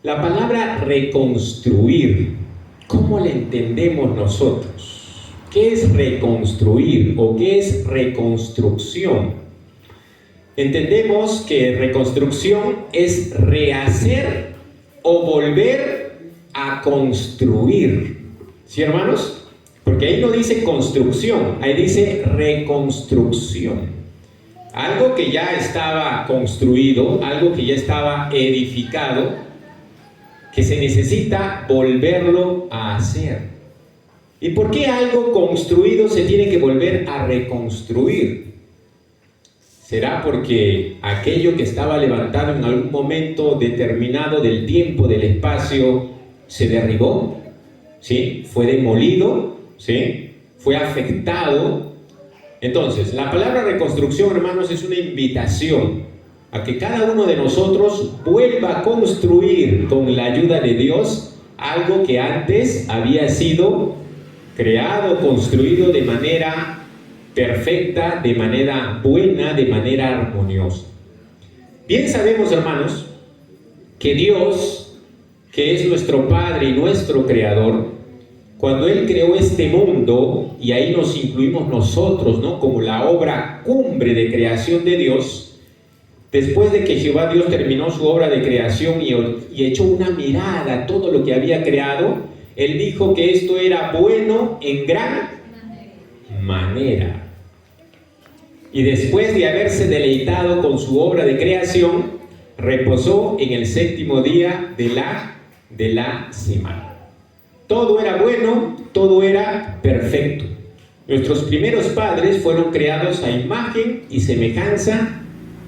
La palabra reconstruir, ¿cómo la entendemos nosotros? ¿Qué es reconstruir o qué es reconstrucción? Entendemos que reconstrucción es rehacer o volver a construir. ¿Sí, hermanos? Porque ahí no dice construcción, ahí dice reconstrucción. Algo que ya estaba construido, algo que ya estaba edificado, que se necesita volverlo a hacer. ¿Y por qué algo construido se tiene que volver a reconstruir? ¿Será porque aquello que estaba levantado en algún momento determinado del tiempo, del espacio, se derribó? ¿Sí? ¿Fue demolido? ¿Sí? ¿Fue afectado? Entonces, la palabra reconstrucción, hermanos, es una invitación a que cada uno de nosotros vuelva a construir con la ayuda de Dios algo que antes había sido creado, construido de manera perfecta, de manera buena, de manera armoniosa. Bien sabemos, hermanos, que Dios, que es nuestro Padre y nuestro Creador, cuando Él creó este mundo, y ahí nos incluimos nosotros, ¿no?, como la obra cumbre de creación de Dios, después de que Jehová Dios terminó su obra de creación y echó una mirada a todo lo que había creado, Él dijo que esto era bueno en gran manera. Y después de haberse deleitado con su obra de creación, reposó en el séptimo día de la semana. Todo era bueno, todo era perfecto. Nuestros primeros padres fueron creados a imagen y semejanza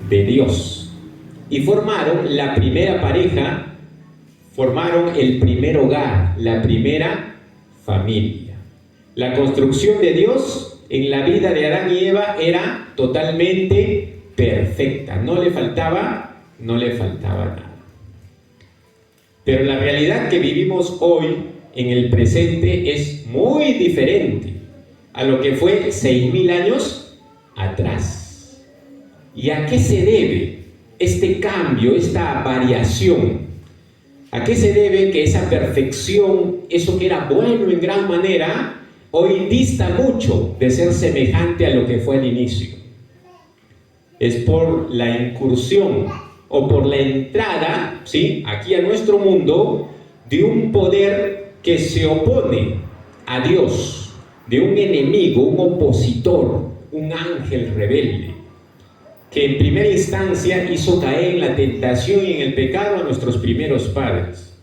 de Dios. Y formaron la primera pareja, formaron el primer hogar, la primera familia. La construcción de Dios en la vida de Adán y Eva era totalmente perfecta. No le faltaba nada. Pero la realidad que vivimos hoy, en el presente, es muy diferente a lo que fue 6,000 años atrás. ¿Y a qué se debe este cambio, esta variación? ¿A qué se debe que esa perfección, eso que era bueno en gran manera, hoy dista mucho de ser semejante a lo que fue al inicio? Es por la incursión o por la entrada, ¿sí?, aquí a nuestro mundo, de un poder que se opone a Dios, de un enemigo, un opositor, un ángel rebelde, que en primera instancia hizo caer en la tentación y en el pecado a nuestros primeros padres.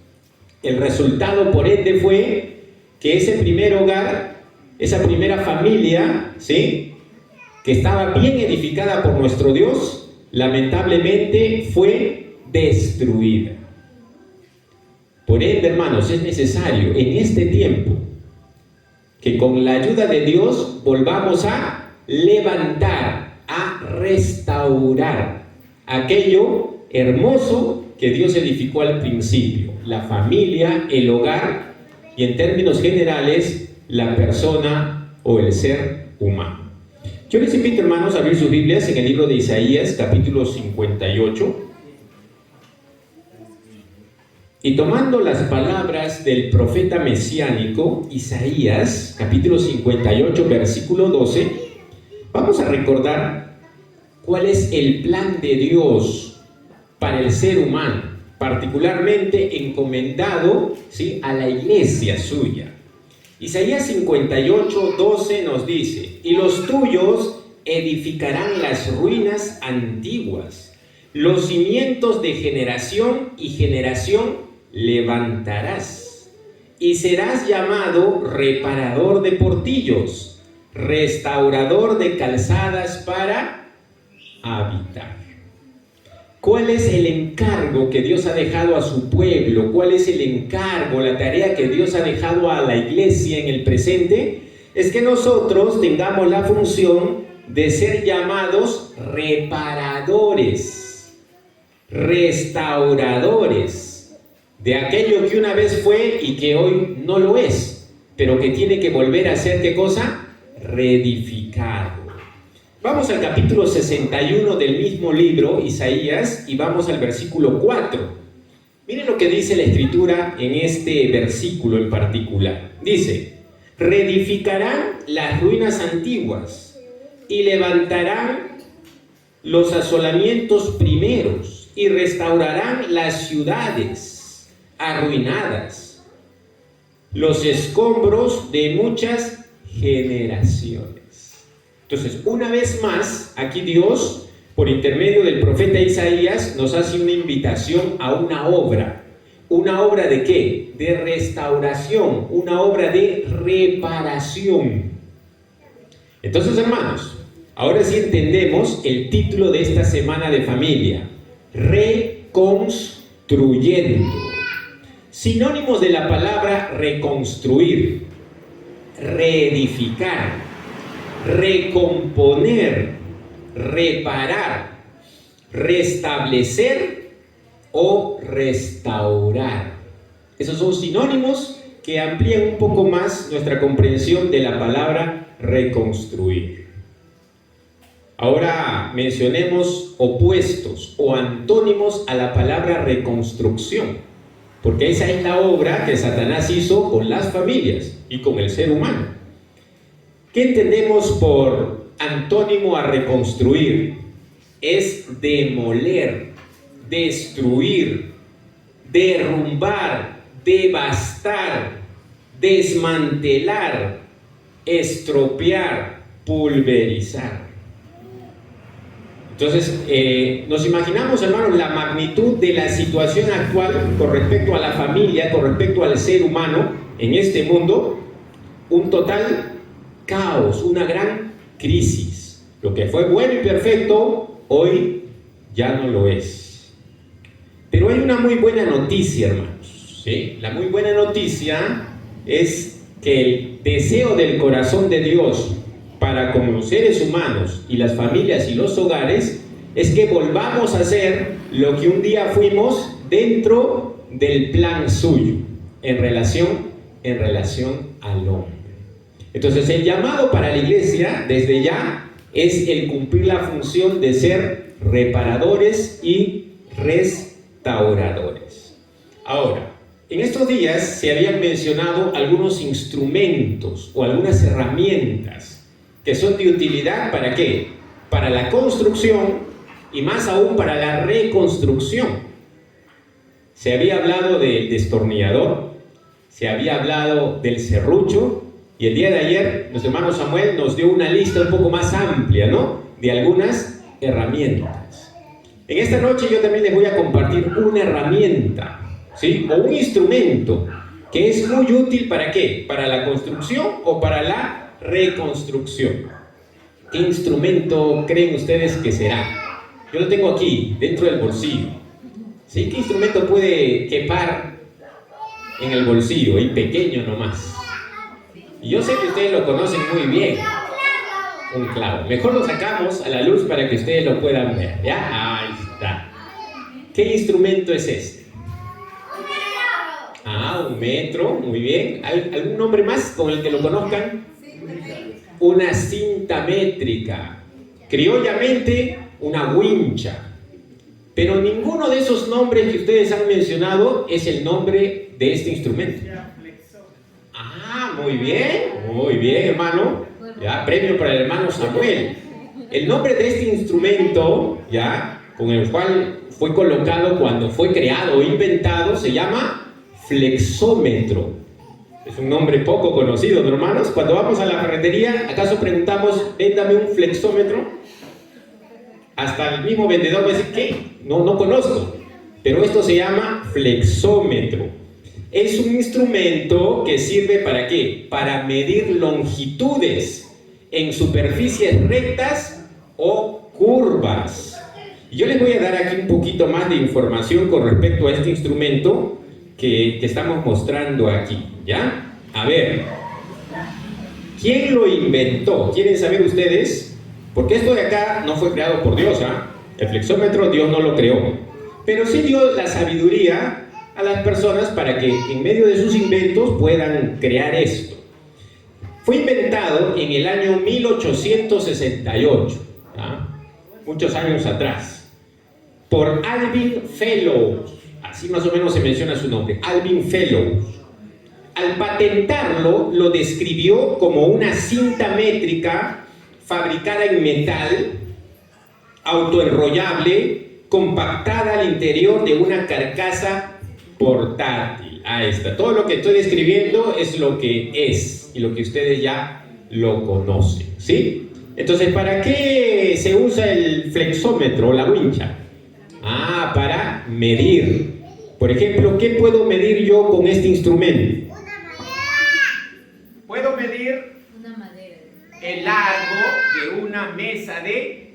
El resultado, por ende, fue que ese primer hogar, esa primera familia, ¿sí?, que estaba bien edificada por nuestro Dios, lamentablemente fue destruida. Por ende, hermanos, es necesario en este tiempo que con la ayuda de Dios volvamos a levantar, a restaurar aquello hermoso que Dios edificó al principio, la familia, el hogar y, en términos generales, la persona o el ser humano. Yo les invito, hermanos, a abrir sus Biblias en el libro de Isaías, capítulo 58. Y tomando las palabras del profeta mesiánico Isaías, capítulo 58, versículo 12, vamos a recordar cuál es el plan de Dios para el ser humano, particularmente encomendado, ¿sí?, a la iglesia suya. Isaías 58, 12 nos dice: y los tuyos edificarán las ruinas antiguas, los cimientos de generación y generación levantarás, y serás llamado reparador de portillos, restaurador de calzadas para habitar. ¿Cuál es el encargo que Dios ha dejado a su pueblo? ¿Cuál es el encargo, la tarea que Dios ha dejado a la iglesia en el presente? Es que nosotros tengamos la función de ser llamados reparadores, restauradores de aquello que una vez fue y que hoy no lo es, pero que tiene que volver a ser, ¿qué cosa? Reedificado. Vamos al capítulo 61 del mismo libro, Isaías, y vamos al versículo 4. Miren lo que dice la Escritura en este versículo en particular. Dice, reedificarán las ruinas antiguas y levantarán los asolamientos primeros y restaurarán las ciudades arruinadas, los escombros de muchas generaciones. Entonces, una vez más, aquí Dios, por intermedio del profeta Isaías, nos hace una invitación a una obra. ¿Una obra de qué? De restauración, una obra de reparación. Entonces, hermanos, ahora sí entendemos el título de esta semana de familia: reconstruyendo. Sinónimos de la palabra reconstruir: reedificar, recomponer, reparar, restablecer o restaurar. Esos son sinónimos que amplían un poco más nuestra comprensión de la palabra reconstruir. Ahora mencionemos opuestos o antónimos a la palabra reconstrucción, porque esa es la obra que Satanás hizo con las familias y con el ser humano. ¿Qué entendemos por antónimo a reconstruir? Es demoler, destruir, derrumbar, devastar, desmantelar, estropear, pulverizar. Entonces, nos imaginamos, hermanos, la magnitud de la situación actual con respecto a la familia, con respecto al ser humano en este mundo, un total caos, una gran crisis. Lo que fue bueno y perfecto, hoy ya no lo es. Pero hay una muy buena noticia, hermanos, ¿sí? La muy buena noticia es que el deseo del corazón de Dios para con los seres humanos y las familias y los hogares es que volvamos a ser lo que un día fuimos dentro del plan suyo en relación al hombre. Entonces, el llamado para la iglesia desde ya es el cumplir la función de ser reparadores y restauradores. Ahora, en estos días se habían mencionado algunos instrumentos o algunas herramientas que son de utilidad, ¿para qué? Para la construcción y más aún para la reconstrucción. Se había hablado del destornillador, se había hablado del serrucho, y el día de ayer nuestro hermano Samuel nos dio una lista un poco más amplia, ¿no?, de algunas herramientas. En esta noche yo también les voy a compartir una herramienta, ¿sí?, o un instrumento que es muy útil, ¿para qué? Para la construcción o para la reconstrucción. ¿Qué instrumento creen ustedes que será? Yo lo tengo aquí, dentro del bolsillo. ¿Sí? ¿Qué instrumento puede quepar en el bolsillo? Y pequeño nomás. Y yo sé que ustedes lo conocen muy bien. Un clavo. Mejor lo sacamos a la luz para que ustedes lo puedan ver. ¿Ya? Ahí está. ¿Qué instrumento es este? Un metro. Muy bien. ¿Algún nombre más con el que lo conozcan? Una cinta métrica, criollamente una wincha. Pero ninguno de esos nombres que ustedes han mencionado es el nombre de este instrumento. Muy bien, hermano. Ya, premio para el hermano Samuel. El nombre de este instrumento, ya, con el cual fue colocado cuando fue creado o inventado, se llama flexómetro. Es un nombre poco conocido, ¿no, hermanos? Cuando vamos a la ferretería, ¿acaso preguntamos, véndame un flexómetro? Hasta el mismo vendedor va a decir, ¿qué? No conozco. Pero esto se llama flexómetro. Es un instrumento que sirve ¿para qué? Para medir longitudes en superficies rectas o curvas. Y yo les voy a dar aquí un poquito más de información con respecto a este instrumento que estamos mostrando aquí, ¿ya? A ver, ¿quién lo inventó? ¿Quieren saber ustedes? Porque esto de acá no fue creado por Dios, ¿ah? El flexómetro Dios no lo creó, pero sí dio la sabiduría a las personas para que en medio de sus inventos puedan crear esto. Fue inventado en el año 1868, ¿ah? Muchos años atrás, por Alvin Fellows. así más o menos se menciona su nombre, Alvin Fellows. Al patentarlo, lo describió como una cinta métrica fabricada en metal, autoenrollable, compactada al interior de una carcasa portátil. Ahí está. Todo lo que estoy describiendo es lo que es y lo que ustedes ya lo conocen, ¿sí? Entonces, ¿para qué se usa el flexómetro o la wincha? Para medir. Por ejemplo, ¿qué puedo medir yo con este instrumento? Puedo medir el largo de una mesa de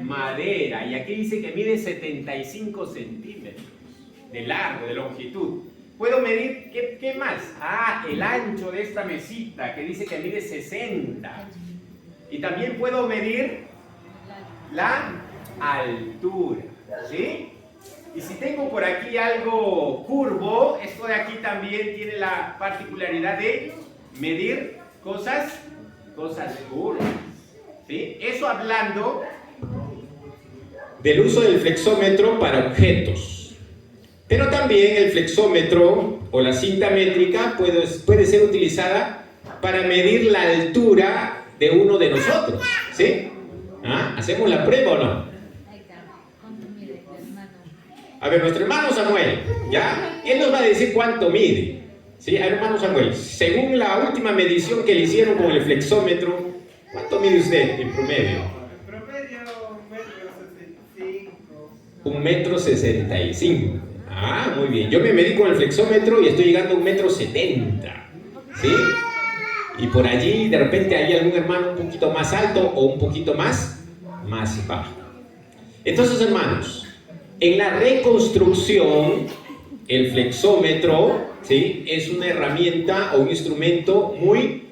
madera. Y aquí dice que mide 75 centímetros de largo, de longitud. Puedo medir, ¿qué más? El ancho de esta mesita, que dice que mide 60. Y también puedo medir la altura, ¿sí? Y si tengo por aquí algo curvo, esto de aquí también tiene la particularidad de medir cosas curvas, ¿sí? Eso hablando del uso del flexómetro para objetos. Pero también el flexómetro o la cinta métrica puede ser utilizada para medir la altura de uno de nosotros, ¿sí? ¿Hacemos la prueba o no? A ver, nuestro hermano Samuel, ¿ya? Él nos va a decir cuánto mide, ¿sí? A ver, hermano Samuel, según la última medición que le hicieron con el flexómetro, ¿cuánto mide usted en promedio? En promedio, 1,65 m. 1,65 m. Muy bien. Yo me medí con el flexómetro y estoy llegando a 1,70 m, ¿sí? Y por allí, de repente, hay algún hermano un poquito más alto o un poquito más bajo. Entonces, hermanos, en la reconstrucción, el flexómetro, ¿sí?, es una herramienta o un instrumento muy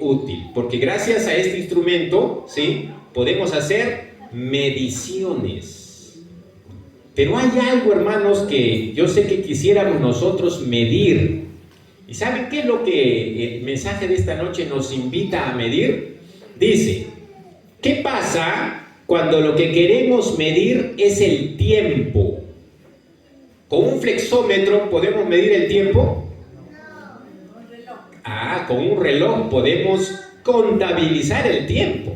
útil, porque gracias a este instrumento, ¿sí?, podemos hacer mediciones. Pero hay algo, hermanos, que yo sé que quisiéramos nosotros medir. ¿Y saben qué es lo que el mensaje de esta noche nos invita a medir? Dice, ¿qué pasa cuando lo que queremos medir es el tiempo? ¿Con un flexómetro podemos medir el tiempo? Con un reloj podemos contabilizar el tiempo.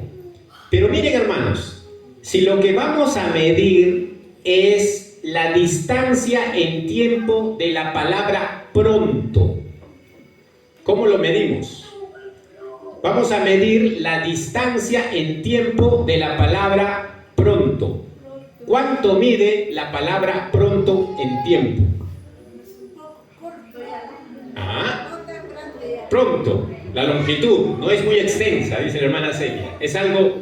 Pero miren, hermanos, si lo que vamos a medir es la distancia en tiempo de la palabra pronto, ¿cómo lo medimos? Vamos a medir la distancia en tiempo de la palabra pronto. ¿Cuánto mide la palabra pronto en tiempo? Pronto, la longitud no es muy extensa, dice la hermana Celia. Es algo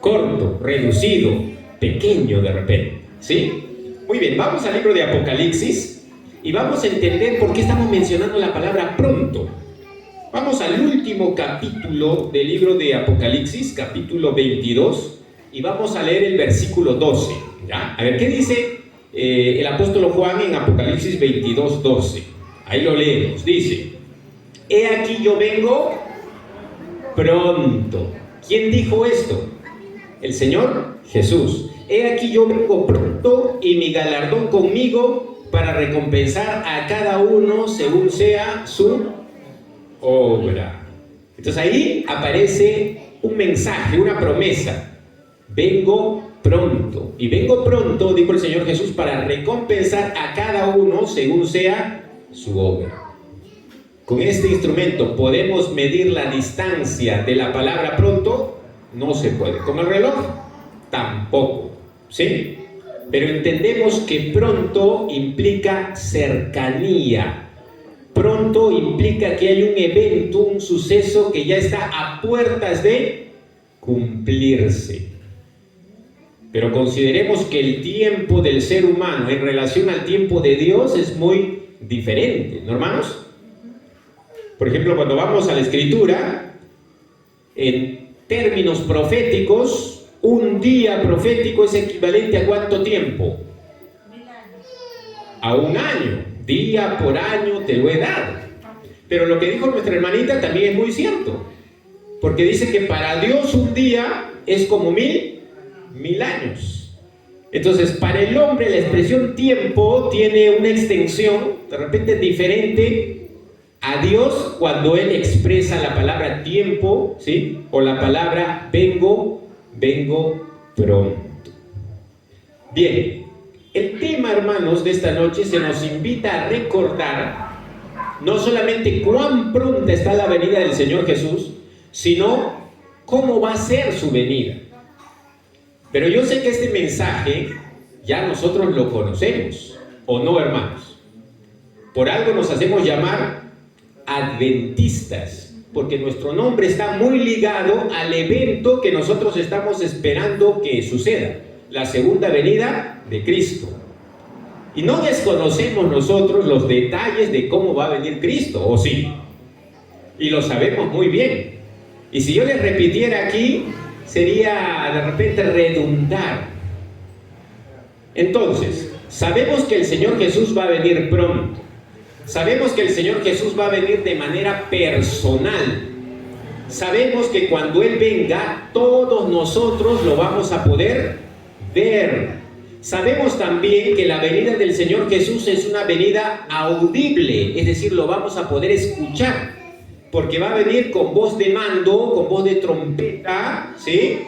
corto, reducido, pequeño de repente, ¿sí? Muy bien, vamos al libro de Apocalipsis y vamos a entender por qué estamos mencionando la palabra pronto. Vamos al último capítulo del libro de Apocalipsis, capítulo 22, y vamos a leer el versículo 12. ¿Ya? A ver, ¿qué dice el apóstol Juan en Apocalipsis 22, 12? Ahí lo leemos. Dice, he aquí yo vengo pronto. ¿Quién dijo esto? El Señor Jesús. He aquí yo vengo pronto y mi galardón conmigo para recompensar a cada uno según sea su obra. Entonces ahí aparece un mensaje, una promesa. Vengo pronto. Y vengo pronto, dijo el Señor Jesús, para recompensar a cada uno según sea su obra. Con este instrumento podemos medir la distancia de la palabra pronto. No se puede. Con el reloj tampoco, ¿sí? Pero entendemos que pronto implica cercanía. Pronto implica que hay un evento, un suceso que ya está a puertas de cumplirse. Pero consideremos que el tiempo del ser humano en relación al tiempo de Dios es muy diferente, ¿no, hermanos? Por ejemplo, cuando vamos a la Escritura, en términos proféticos, un día profético es equivalente ¿a cuánto tiempo? 1000 años. A 1 año. Día por año te lo he dado. Pero lo que dijo nuestra hermanita también es muy cierto, porque dice que para Dios un día es como 1000 años. Entonces, para el hombre la expresión tiempo tiene una extensión, de repente diferente a Dios cuando Él expresa la palabra tiempo, ¿sí? O la palabra vengo pronto. Bien, el tema, hermanos, de esta noche se nos invita a recordar no solamente cuán pronta está la venida del Señor Jesús, sino cómo va a ser su venida. Pero yo sé que este mensaje ya nosotros lo conocemos, ¿o no, hermanos? Por algo nos hacemos llamar adventistas, porque nuestro nombre está muy ligado al evento que nosotros estamos esperando que suceda, la segunda venida de Cristo. Y no desconocemos nosotros los detalles de cómo va a venir Cristo, ¿o sí? Y lo sabemos muy bien. Y si yo les repitiera aquí, sería de repente redundar. Entonces, sabemos que el Señor Jesús va a venir pronto. Sabemos que el Señor Jesús va a venir de manera personal. Sabemos que cuando Él venga, todos nosotros lo vamos a poder ver. Sabemos también que la venida del Señor Jesús es una venida audible, es decir, lo vamos a poder escuchar, porque va a venir con voz de mando, con voz de trompeta, ¿sí?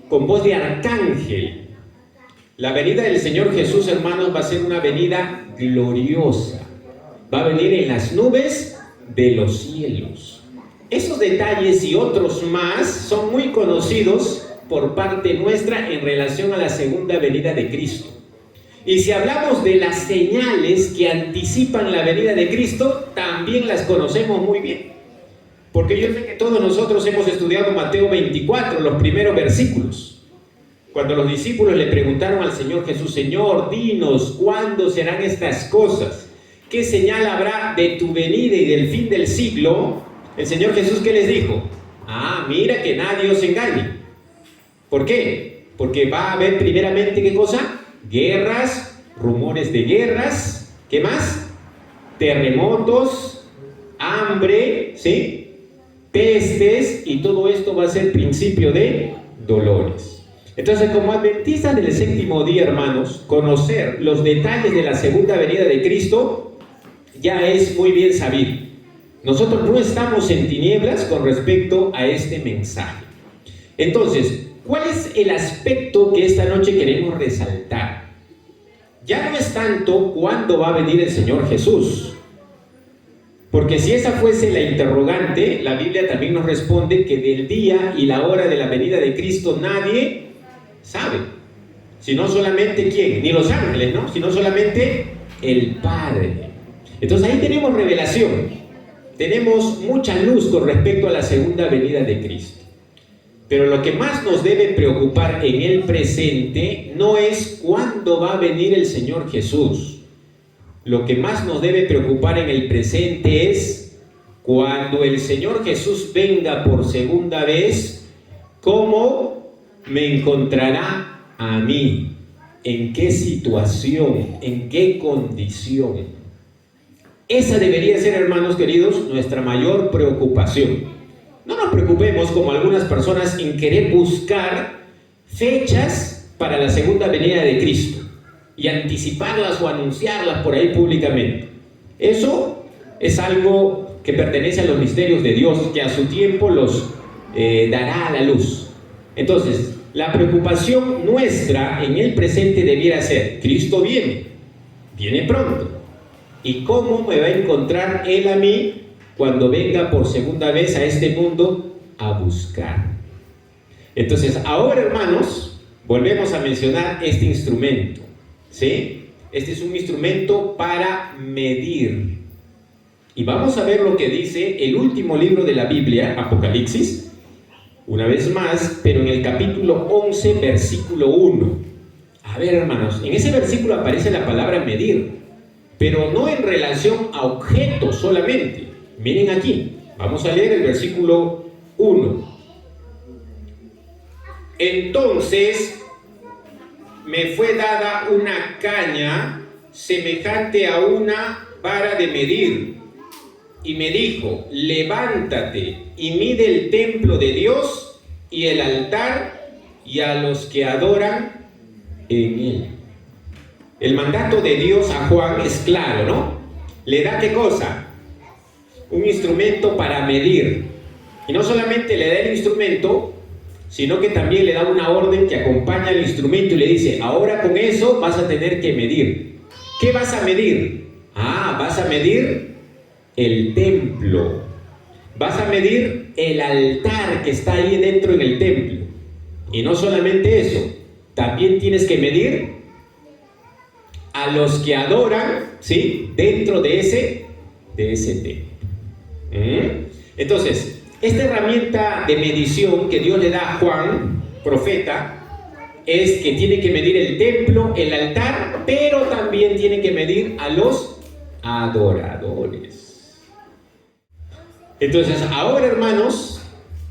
Con voz de arcángel. La venida del Señor Jesús, hermanos, va a ser una venida gloriosa. Va a venir en las nubes de los cielos. Esos detalles y otros más son muy conocidos por parte nuestra en relación a la segunda venida de Cristo. Y si hablamos de las señales que anticipan la venida de Cristo, también las conocemos muy bien. Porque yo sé que todos nosotros hemos estudiado Mateo 24, los primeros versículos. Cuando los discípulos le preguntaron al Señor Jesús: Señor, dinos, ¿cuándo serán estas cosas? ¿Qué señal habrá de tu venida y del fin del siglo? El Señor Jesús, ¿qué les dijo? Mira que nadie os engañe. ¿Por qué? Porque va a haber primeramente, ¿qué cosa? Guerras, rumores de guerras, ¿qué más? Terremotos, hambre, ¿sí? Pestes, y todo esto va a ser principio de dolores. Entonces, como adventistas del séptimo día, hermanos, conocer los detalles de la segunda venida de Cristo ya es muy bien sabido. Nosotros no estamos en tinieblas con respecto a este mensaje. Entonces, ¿cuál es el aspecto que esta noche queremos resaltar? Ya no es tanto cuándo va a venir el Señor Jesús, porque si esa fuese la interrogante, la Biblia también nos responde que del día y la hora de la venida de Cristo nadie sabe, sino solamente ¿quién? Ni los ángeles, ¿no? Sino solamente el Padre. Entonces ahí tenemos revelación, tenemos mucha luz con respecto a la segunda venida de Cristo. Pero lo que más nos debe preocupar en el presente no es cuándo va a venir el Señor Jesús. Lo que más nos debe preocupar en el presente es cuando el Señor Jesús venga por segunda vez, ¿cómo me encontrará a mí? ¿En qué situación? ¿En qué condición? Esa debería ser, hermanos queridos, nuestra mayor preocupación. No nos preocupemos, como algunas personas, en querer buscar fechas para la segunda venida de Cristo y anticiparlas o anunciarlas por ahí públicamente. Eso es algo que pertenece a los misterios de Dios, que a su tiempo los dará a la luz. Entonces, la preocupación nuestra en el presente debiera ser: Cristo viene pronto. ¿Y cómo me va a encontrar Él a mí cuando venga por segunda vez a este mundo a buscar? Entonces, ahora, hermanos, volvemos a mencionar este instrumento, ¿sí? Este es un instrumento para medir. Y vamos a ver lo que dice el último libro de la Biblia, Apocalipsis, una vez más, pero en el capítulo 11, versículo 1. A ver, hermanos, en ese versículo aparece la palabra medir, pero no en relación a objetos solamente. Miren aquí, vamos a leer el versículo 1. Entonces me fue dada una caña semejante a una vara de medir, y me dijo: levántate y mide el templo de Dios y el altar y a los que adoran en Él. El mandato de Dios a Juan es claro, ¿no? Le da ¿qué cosa? Un instrumento para medir. Y no solamente le da el instrumento, sino que también le da una orden que acompaña al instrumento y le dice, ahora con eso vas a tener que medir. ¿Qué vas a medir? Vas a medir el templo. Vas a medir el altar que está ahí dentro en el templo. Y no solamente eso, también tienes que medir a los que adoran, ¿sí?, dentro de ese templo. Entonces, esta herramienta de medición que Dios le da a Juan, profeta, es que tiene que medir el templo, el altar, pero también tiene que medir a los adoradores. Entonces, ahora, hermanos,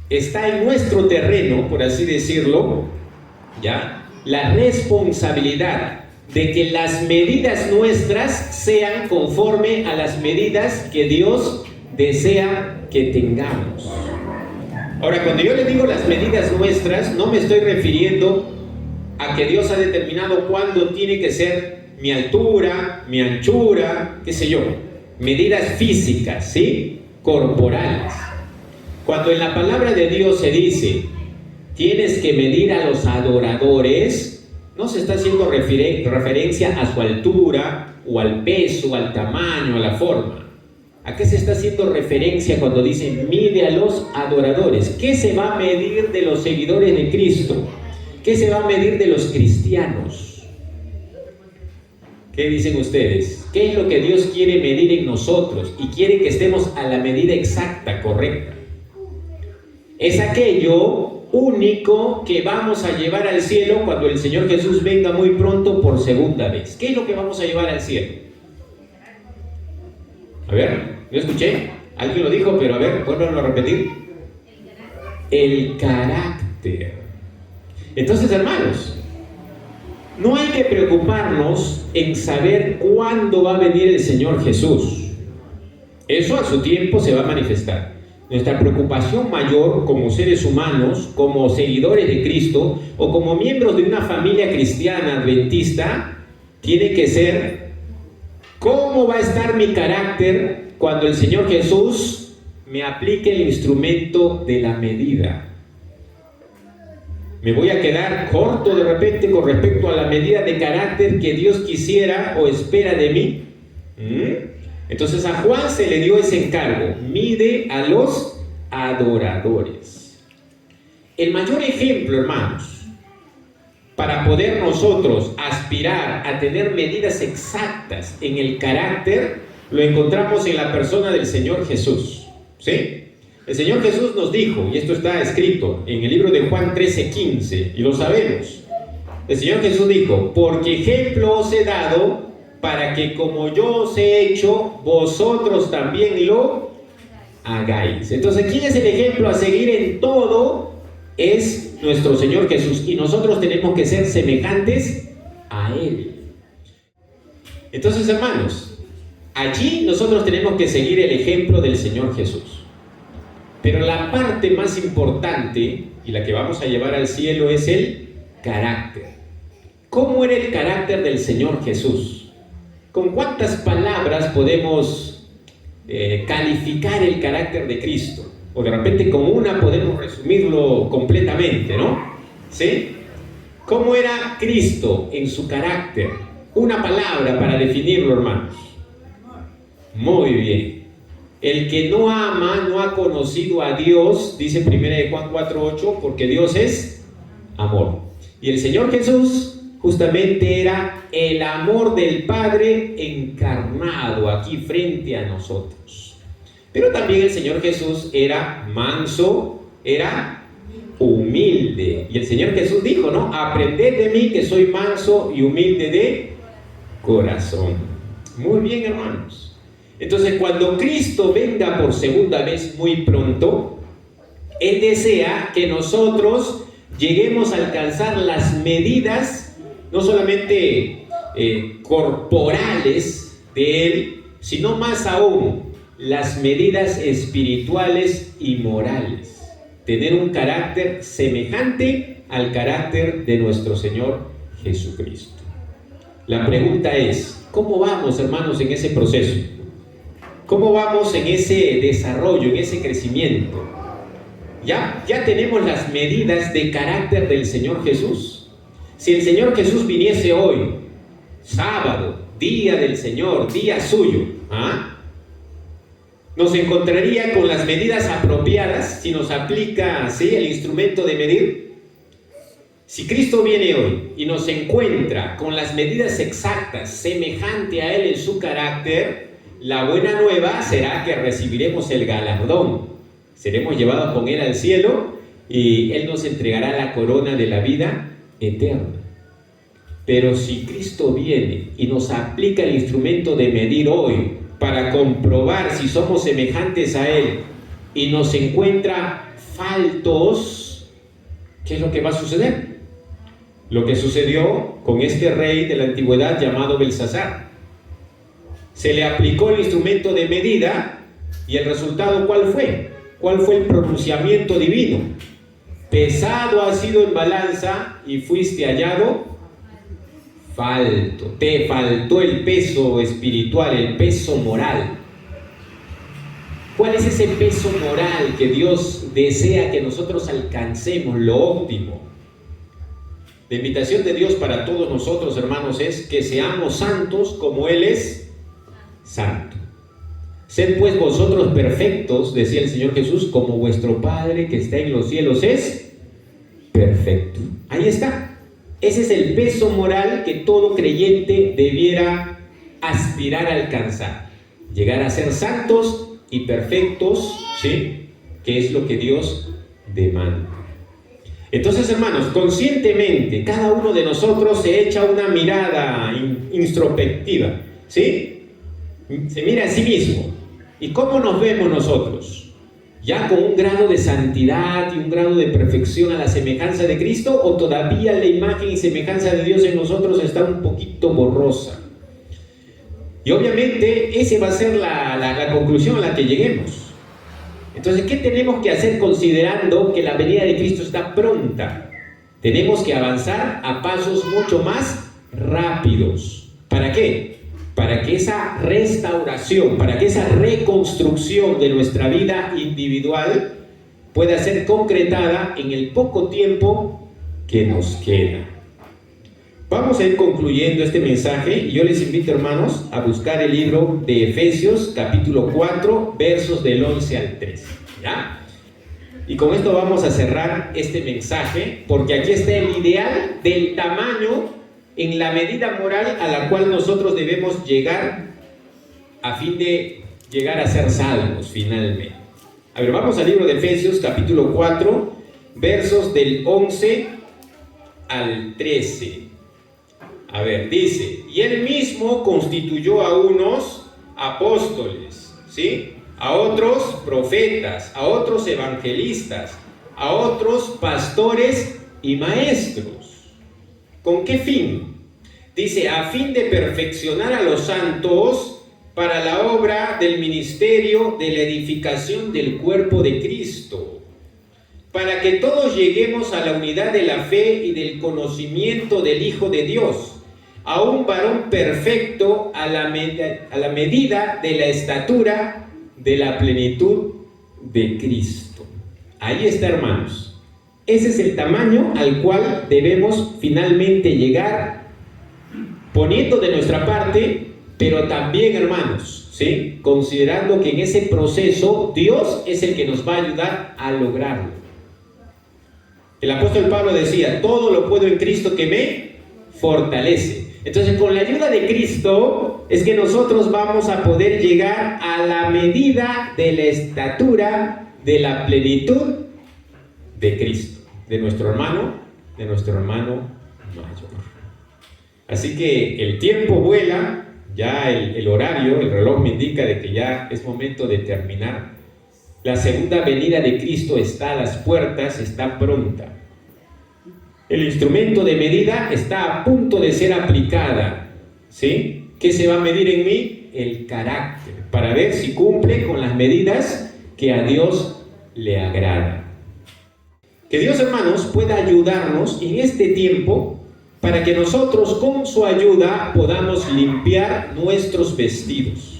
está en nuestro terreno, por así decirlo, ¿ya?, la responsabilidad de que las medidas nuestras sean conforme a las medidas que Dios desea que tengamos. Ahora, cuando yo le digo las medidas nuestras, no me estoy refiriendo a que Dios ha determinado cuándo tiene que ser mi altura, mi anchura, qué sé yo, medidas físicas, ¿sí?, corporales. Cuando en la palabra de Dios se dice, tienes que medir a los adoradores, no se está haciendo referencia a su altura, o al peso, al tamaño, a la forma. ¿A qué se está haciendo referencia cuando dice mide a los adoradores? ¿Qué se va a medir de los seguidores de Cristo? ¿Qué se va a medir de los cristianos? ¿Qué dicen ustedes? ¿Qué es lo que Dios quiere medir en nosotros? Y quiere que estemos a la medida exacta, correcta. Es aquello único que vamos a llevar al cielo cuando el Señor Jesús venga muy pronto por segunda vez. ¿Qué es lo que vamos a llevar al cielo? A ver, yo escuché, alguien lo dijo, pero a ver, vuélvanlo a repetir. El carácter. Entonces, hermanos, no hay que preocuparnos en saber cuándo va a venir el Señor Jesús. Eso a su tiempo se va a manifestar. Nuestra preocupación mayor como seres humanos, como seguidores de Cristo o como miembros de una familia cristiana adventista, tiene que ser ¿cómo va a estar mi carácter cuando el Señor Jesús me aplique el instrumento de la medida? ¿Me voy a quedar corto de repente con respecto a la medida de carácter que Dios quisiera o espera de mí? Entonces a Juan se le dio ese encargo, mide a los adoradores. El mayor ejemplo, hermanos, para poder nosotros aspirar a tener medidas exactas en el carácter, lo encontramos en la persona del Señor Jesús, ¿sí? El Señor Jesús nos dijo, y esto está escrito en el libro de Juan 13:15, y lo sabemos. El Señor Jesús dijo, porque ejemplo os he dado, para que como yo os he hecho, vosotros también lo hagáis. Entonces, ¿quién es el ejemplo a seguir en todo? Es nuestro Señor Jesús. Y nosotros tenemos que ser semejantes a Él. Entonces, hermanos, allí nosotros tenemos que seguir el ejemplo del Señor Jesús. Pero la parte más importante, y la que vamos a llevar al cielo, es el carácter. ¿Cómo era el carácter del Señor Jesús? ¿Con cuántas palabras podemos calificar el carácter de Cristo? O de repente con una podemos resumirlo completamente, ¿no? ¿Sí? ¿Cómo era Cristo en su carácter? Una palabra para definirlo, hermanos. Muy bien. El que no ama no ha conocido a Dios, dice 1 Juan 4:8, porque Dios es amor. Y el Señor Jesús justamente era el amor del Padre encarnado aquí frente a nosotros. Pero también el Señor Jesús era manso, era humilde. Y el Señor Jesús dijo, ¿no? Aprended de mí que soy manso y humilde de corazón. Muy bien, hermanos. Entonces, cuando Cristo venga por segunda vez muy pronto, Él desea que nosotros lleguemos a alcanzar las medidas no solamente corporales de Él, sino más aún las medidas espirituales y morales. Tener un carácter semejante al carácter de nuestro Señor Jesucristo. La pregunta es, ¿cómo vamos, hermanos, en ese proceso? ¿Cómo vamos en ese desarrollo, en ese crecimiento? ¿Ya tenemos las medidas de carácter del Señor Jesús? Si el Señor Jesús viniese hoy, sábado, día del Señor, día suyo, nos encontraría con las medidas apropiadas si nos aplica así el instrumento de medir. Si Cristo viene hoy y nos encuentra con las medidas exactas, semejante a Él en su carácter, la buena nueva será que recibiremos el galardón. Seremos llevados con Él al cielo y Él nos entregará la corona de la vida eterna. Pero si Cristo viene y nos aplica el instrumento de medir hoy para comprobar si somos semejantes a Él y nos encuentra faltos, ¿qué es lo que va a suceder? Lo que sucedió con este rey de la antigüedad llamado Belsasar. Se le aplicó el instrumento de medida y el resultado ¿cuál fue? ¿Cuál fue el pronunciamiento divino? Pesado has sido en balanza y fuiste hallado falto. Te faltó el peso espiritual, el peso moral. ¿Cuál es ese peso moral que Dios desea que nosotros alcancemos? Lo óptimo. La invitación de Dios para todos nosotros, hermanos, es que seamos santos como Él es santo. Sed pues vosotros perfectos, decía el Señor Jesús, como vuestro Padre que está en los cielos es perfecto. Ahí está. Ese es el peso moral que todo creyente debiera aspirar a alcanzar. Llegar a ser santos y perfectos, ¿sí? Que es lo que Dios demanda. Entonces, hermanos, conscientemente, cada uno de nosotros se echa una mirada introspectiva, ¿sí? Se mira a sí mismo. ¿Y cómo nos vemos nosotros? ¿Ya con un grado de santidad y un grado de perfección a la semejanza de Cristo? ¿O todavía la imagen y semejanza de Dios en nosotros está un poquito borrosa? Y obviamente esa va a ser la conclusión a la que lleguemos. Entonces, ¿qué tenemos que hacer considerando que la venida de Cristo está pronta? Tenemos que avanzar a pasos mucho más rápidos. ¿Para qué? Para que esa restauración, para que esa reconstrucción de nuestra vida individual pueda ser concretada en el poco tiempo que nos queda. Vamos a ir concluyendo este mensaje y yo les invito, hermanos, a buscar el libro de Efesios, capítulo 4, versos del 11 al 13. ¿Ya? Y con esto vamos a cerrar este mensaje, porque aquí está el ideal del tamaño en la medida moral a la cual nosotros debemos llegar a fin de llegar a ser salvos finalmente. A ver, vamos al libro de Efesios, capítulo 4, versos del 11 al 13. A ver, dice, y Él mismo constituyó a unos apóstoles, ¿sí? A otros profetas, a otros evangelistas, a otros pastores y maestros. ¿Con qué fin? Dice, a fin de perfeccionar a los santos para la obra del ministerio de la edificación del cuerpo de Cristo, para que todos lleguemos a la unidad de la fe y del conocimiento del Hijo de Dios, a un varón perfecto a la medida de la estatura de la plenitud de Cristo. Ahí está, hermanos. Ese es el tamaño al cual debemos finalmente llegar, poniendo de nuestra parte, pero también, hermanos, ¿sí? Considerando que en ese proceso Dios es el que nos va a ayudar a lograrlo. El apóstol Pablo decía, todo lo puedo en Cristo que me fortalece. Entonces, con la ayuda de Cristo es que nosotros vamos a poder llegar a la medida de la estatura de la plenitud de Cristo, de nuestro hermano mayor. Así que el tiempo vuela, ya el horario, el reloj me indica de que ya es momento de terminar. La segunda venida de Cristo está a las puertas, está pronta. El instrumento de medida está a punto de ser aplicada, ¿sí? ¿Qué se va a medir en mí? El carácter, para ver si cumple con las medidas que a Dios le agrada. Que Dios, hermanos, pueda ayudarnos en este tiempo para que nosotros con su ayuda podamos limpiar nuestros vestidos.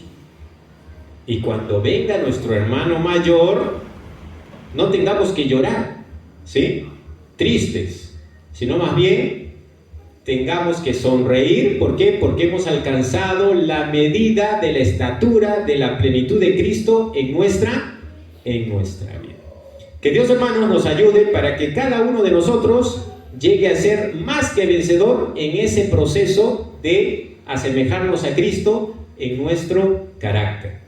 Y cuando venga nuestro hermano mayor, no tengamos que llorar, ¿sí? Tristes, sino más bien tengamos que sonreír. ¿Por qué? Porque hemos alcanzado la medida de la estatura de la plenitud de Cristo en nuestra vida. Que Dios, hermanos, nos ayude para que cada uno de nosotros llegue a ser más que vencedor en ese proceso de asemejarnos a Cristo en nuestro carácter.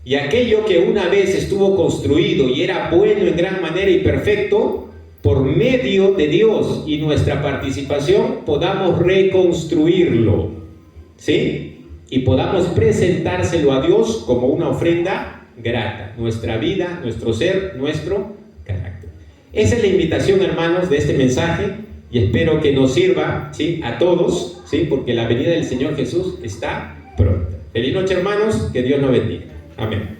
Y aquello que una vez estuvo construido y era bueno en gran manera y perfecto, por medio de Dios y nuestra participación podamos reconstruirlo, ¿sí? Y podamos presentárselo a Dios como una ofrenda grata, nuestra vida, nuestro ser, nuestro carácter. Esa es la invitación, hermanos, de este mensaje, y espero que nos sirva, ¿sí?, a todos, ¿sí?, porque la venida del Señor Jesús está pronta. Feliz noche, hermanos, que Dios nos bendiga. Amén.